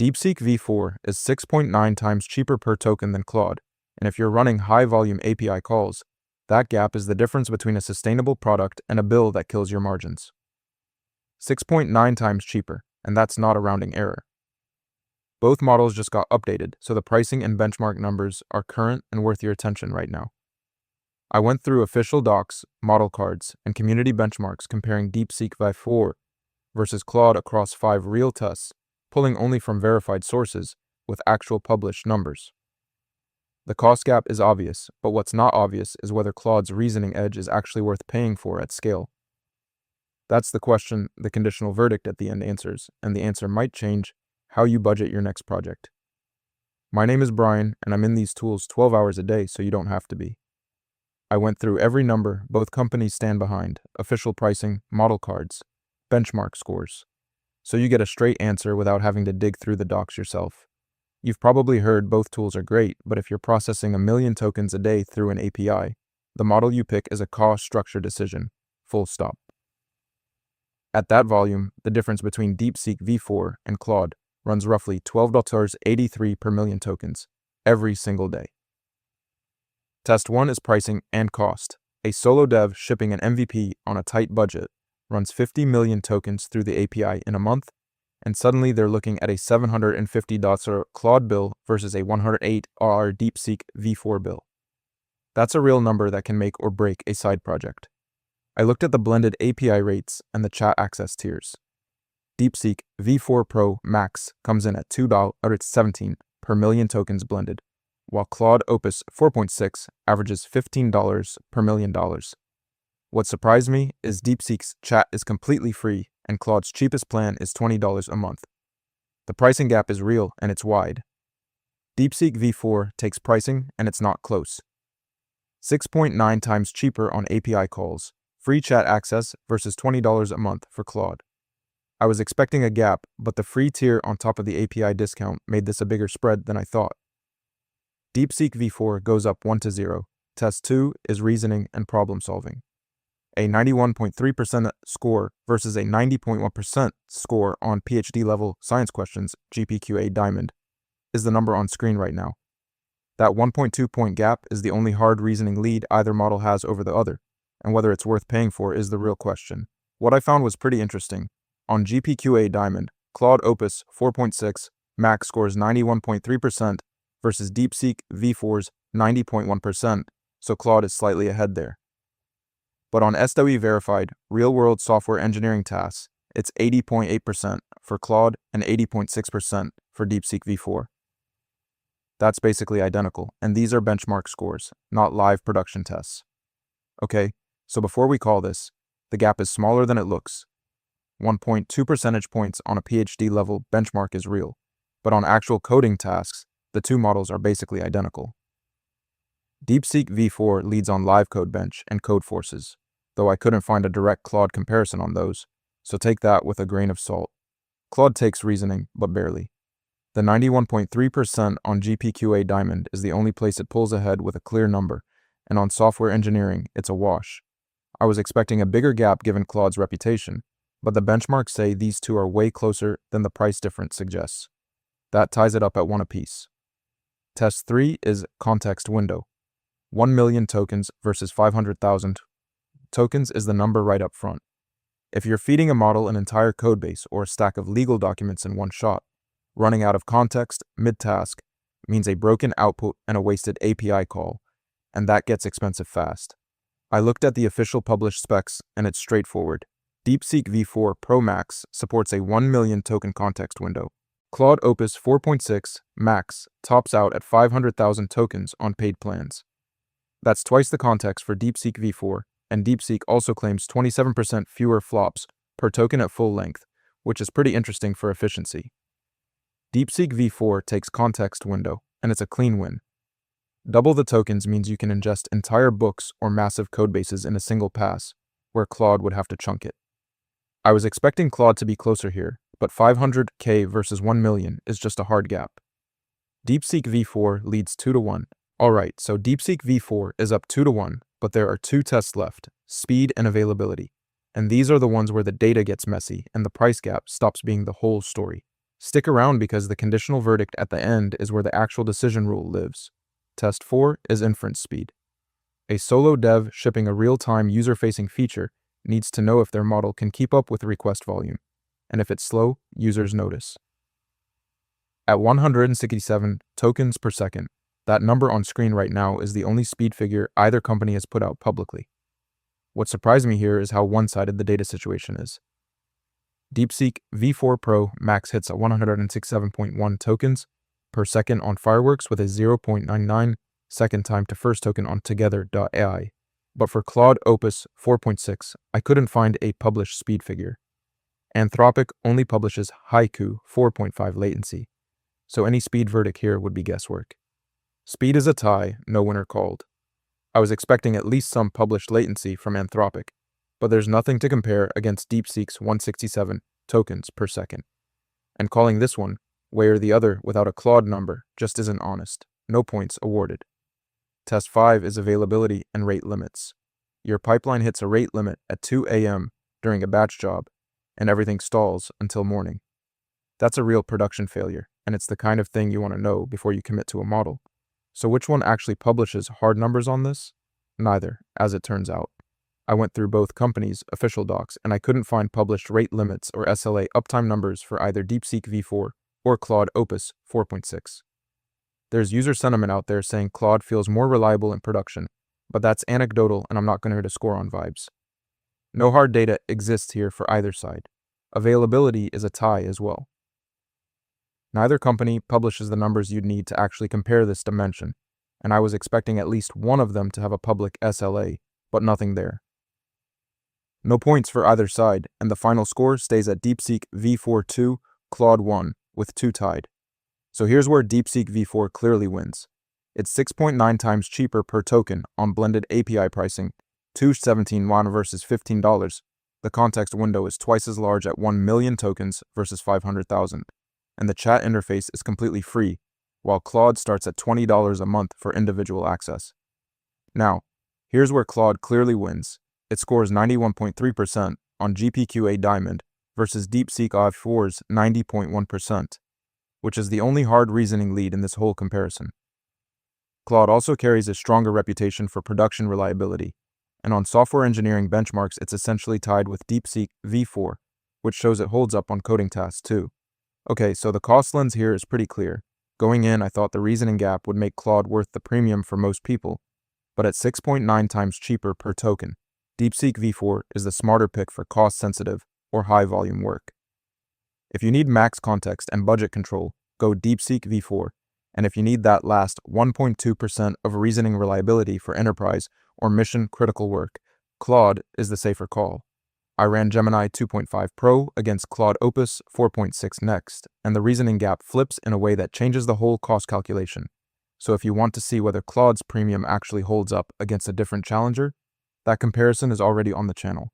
DeepSeek V4 is 6.9 times cheaper per token than Claude, and if you're running high-volume API calls, that gap is the difference between a sustainable product and a bill that kills your margins. 6.9 times cheaper, and that's not a rounding error. Both models just got updated, so the pricing and benchmark numbers are current and worth your attention right now. I went through official docs, model cards, and community benchmarks comparing DeepSeek V4 versus Claude across 5 real tests, pulling only from verified sources with actual published numbers. The cost gap is obvious, but what's not obvious is whether Claude's reasoning edge is actually worth paying for at scale. That's the question the conditional verdict at the end answers, and the answer might change how you budget your next project. My name is Brian, and I'm in these tools 12 hours a day, so you don't have to be. I went through every number both companies stand behind, official pricing, model cards, benchmark scores, so you get a straight answer without having to dig through the docs yourself. You've probably heard both tools are great, but if you're processing 1 million tokens a day through an API, the model you pick is a cost structure decision, full stop. At that volume, the difference between DeepSeek V4 and Claude runs roughly $12.83 per million tokens every single day. Test 1 is pricing and cost. A solo dev shipping an MVP on a tight budget runs 50 million tokens through the API in a month, and suddenly they're looking at a $750 Claude bill versus a $108 DeepSeek V4 bill. That's a real number that can make or break a side project. I looked at the blended API rates and the chat access tiers. DeepSeek V4 Pro Max comes in at $2.17 per million tokens blended, while Claude Opus 4.6 averages $15 per million. What surprised me is DeepSeek's chat is completely free, and Claude's cheapest plan is $20 a month. The pricing gap is real, and it's wide. DeepSeek V4 takes pricing, and it's not close. 6.9 times cheaper on API calls, free chat access versus $20 a month for Claude. I was expecting a gap, but the free tier on top of the API discount made this a bigger spread than I thought. DeepSeek V4 goes up 1-0. Test 2 is reasoning and problem solving. A 91.3% score versus a 90.1% score on PhD-level science questions, GPQA Diamond, is the number on screen right now. That 1.2-point gap is the only hard reasoning lead either model has over the other, and whether it's worth paying for is the real question. What I found was pretty interesting. On GPQA Diamond, Claude Opus 4.6 Max scores 91.3% versus DeepSeek V4's 90.1%, so Claude is slightly ahead there. But on SWE verified real-world software engineering tasks, it's 80.8% for Claude and 80.6% for DeepSeek V4. That's basically identical, and these are benchmark scores, not live production tests. Okay, so before we call this, the gap is smaller than it looks. 1.2 percentage points on a PhD level benchmark is real, but on actual coding tasks, the two models are basically identical. DeepSeek V4 leads on live code bench and code forces, though I couldn't find a direct Claude comparison on those, so take that with a grain of salt. Claude takes reasoning, but barely. The 91.3% on GPQA Diamond is the only place it pulls ahead with a clear number, and on software engineering, it's a wash. I was expecting a bigger gap given Claude's reputation, but the benchmarks say these two are way closer than the price difference suggests. That ties it up at 1 apiece. Test 3 is context window. 1 million tokens versus 500,000 tokens is the number right up front. If you're feeding a model an entire codebase or a stack of legal documents in one shot, running out of context mid-task means a broken output and a wasted API call, and that gets expensive fast. I looked at the official published specs, and it's straightforward. DeepSeek V4 Pro Max supports a 1 million token context window. Claude Opus 4.6 Max tops out at 500,000 tokens on paid plans. That's twice the context for DeepSeek V4, and DeepSeek also claims 27% fewer flops per token at full length, which is pretty interesting for efficiency. DeepSeek V4 takes context window, and it's a clean win. Double the tokens means you can ingest entire books or massive codebases in a single pass, where Claude would have to chunk it. I was expecting Claude to be closer here, but 500K versus 1 million is just a hard gap. DeepSeek V4 leads 2-1. Alright, so DeepSeek V4 is up 2-1, but there are 2 tests left, speed and availability. And these are the ones where the data gets messy and the price gap stops being the whole story. Stick around because the conditional verdict at the end is where the actual decision rule lives. Test 4 is inference speed. A solo dev shipping a real-time user-facing feature needs to know if their model can keep up with request volume, and if it's slow, users notice. At 167 tokens per second, that number on screen right now is the only speed figure either company has put out publicly. What surprised me here is how one-sided the data situation is. DeepSeek V4 Pro max hits at 167.1 tokens per second on Fireworks with a 0.99 second time to first token on Together.ai. But for Claude Opus 4.6, I couldn't find a published speed figure. Anthropic only publishes Haiku 4.5 latency, so any speed verdict here would be guesswork. Speed is a tie, no winner called. I was expecting at least some published latency from Anthropic, but there's nothing to compare against DeepSeek's 167 tokens per second. And calling this one way or the other without a Claude number just isn't honest. No points awarded. Test 5 is availability and rate limits. Your pipeline hits a rate limit at 2 a.m. during a batch job, and everything stalls until morning. That's a real production failure, and it's the kind of thing you want to know before you commit to a model. So which one actually publishes hard numbers on this? Neither, as it turns out. I went through both companies' official docs, and I couldn't find published rate limits or SLA uptime numbers for either DeepSeek V4 or Claude Opus 4.6. There's user sentiment out there saying Claude feels more reliable in production, but that's anecdotal and I'm not going to score on vibes. No hard data exists here for either side. Availability is a tie as well. Neither company publishes the numbers you'd need to actually compare this dimension, and I was expecting at least one of them to have a public SLA, but nothing there. No points for either side, and the final score stays at DeepSeek V4 2, Claude 1, with 2 tied. So here's where DeepSeek V4 clearly wins. It's 6.9 times cheaper per token on blended API pricing, $217 versus $15. The context window is twice as large at 1 million tokens versus 500,000. And the chat interface is completely free, while Claude starts at $20 a month for individual access. Now, here's where Claude clearly wins. It scores 91.3% on GPQA Diamond versus DeepSeek V4's 90.1%, which is the only hard reasoning lead in this whole comparison. Claude also carries a stronger reputation for production reliability, and on software engineering benchmarks it's essentially tied with DeepSeek V4, which shows it holds up on coding tasks too. Okay, so the cost lens here is pretty clear. Going in, I thought the reasoning gap would make Claude worth the premium for most people, but at 6.9 times cheaper per token, DeepSeek V4 is the smarter pick for cost-sensitive or high-volume work. If you need max context and budget control, go DeepSeek V4, and if you need that last 1.2% of reasoning reliability for enterprise or mission-critical work, Claude is the safer call. I ran Gemini 2.5 Pro against Claude Opus 4.6 next, and the reasoning gap flips in a way that changes the whole cost calculation. So if you want to see whether Claude's premium actually holds up against a different challenger, that comparison is already on the channel.